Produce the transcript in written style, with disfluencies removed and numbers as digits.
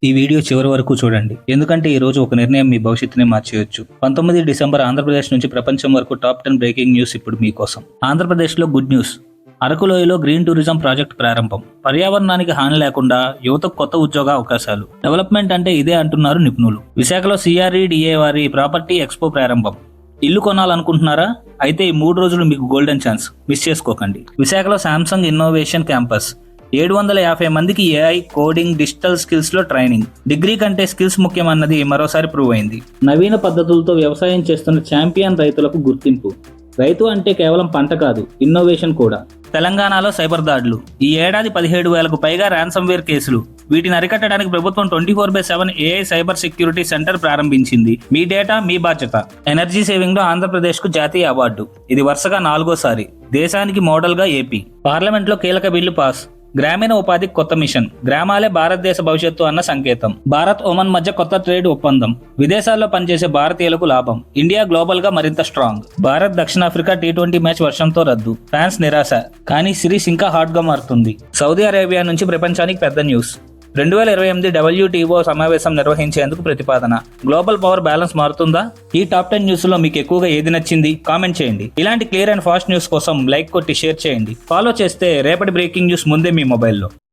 ఈ వీడియో చివరి వరకు చూడండి, ఎందుకంటే ఈ రోజు ఒక నిర్ణయం మీ భవిష్యత్తునే మార్చేయొచ్చు. 19 డిసెంబర్ ఆంధ్రప్రదేశ్ నుంచి ప్రపంచం వరకు టాప్ 10 బ్రేకింగ్ న్యూస్ ఇప్పుడు మీకోసం. ఆంధ్రప్రదేశ్లో గుడ్ న్యూస్. అరకులోయలో గ్రీన్ టూరిజం ప్రాజెక్ట్ ప్రారంభం. పర్యావరణానికి హాని లేకుండా యువతకు కొత్త ఉద్యోగ అవకాశాలు. డెవలప్మెంట్ అంటే ఇదే అంటున్నారు నిపుణులు. విశాఖలో సిఆర్ఈడిఏ వారి ప్రాపర్టీ ఎక్స్పో ప్రారంభం. ఇల్లు కొనాలనుకుంటున్నారా? అయితే ఈ 3 రోజులు మీకు గోల్డెన్ ఛాన్స్, మిస్ చేసుకోకండి. విశాఖలో శాంసంగ్ ఇన్నోవేషన్ క్యాంపస్. 750 మందికి ఏఐ, కోడింగ్, డిజిటల్ స్కిల్స్ లో ట్రైనింగ్. డిగ్రీ కంటే స్కిల్స్ ముఖ్యమన్నది మరోసారి ప్రూవ్ అయింది. నవీన పద్ధతులతో వ్యవసాయం చేస్తున్న ఛాంపియన్ రైతులకు గుర్తింపు. రైతు అంటే కేవలం పంట కాదు, ఇన్నోవేషన్ కూడా. తెలంగాణలో సైబర్ దాడులు. ఈ ఏడాది 17,000కు పైగా ర్యాన్సమ్వేర్ కేసులు. వీటిని అరికట్టడానికి ప్రభుత్వం 24/7 ఏఐ సైబర్ సెక్యూరిటీ సెంటర్ ప్రారంభించింది. మీ డేటా మీ బాధ్యత. ఎనర్జీ సేవింగ్ లో ఆంధ్రప్రదేశ్ కు జాతీయ అవార్డు. ఇది వరుసగా 4వసారి. దేశానికి మోడల్ గా ఏపీ. పార్లమెంట్ లో కీలక బిల్లు పాస్. గ్రామీణ ఉపాధికి కొత్త మిషన్. గ్రామాలే భారతదేశ భవిష్యత్తు అన్న సంకేతం. భారత్ ఒమన్ మధ్య కొత్త ట్రేడ్ ఒప్పందం. విదేశాల్లో పనిచేసే భారతీయులకు లాభం. ఇండియా గ్లోబల్ గా మరింత స్ట్రాంగ్. భారత్ దక్షిణాఫ్రికా T20 మ్యాచ్ వర్షంతో రద్దు. ఫ్యాన్స్ నిరాశ. కానీ సిరీస్ ఇంకా హాట్ గా మారుతుంది. సౌదీ అరేబియా నుంచి ప్రపంచానికి పెద్ద న్యూస్. 2028 WTO సమావేశం నిర్వహించేందుకు ప్రతిపాదన. గ్లోబల్ పవర్ బ్యాలెన్స్ మారుతుందా? ఈ టాప్ 10 న్యూస్ లో మీకు ఎక్కువగా ఏది నచ్చింది? కామెంట్ చేయండి. ఇలాంటి క్లియర్ అండ్ ఫాస్ట్ న్యూస్ కోసం లైక్ కొట్టి షేర్ చేయండి. ఫాలో చేస్తే రేపటి బ్రేకింగ్ న్యూస్ ముందే మీ మొబైల్లో.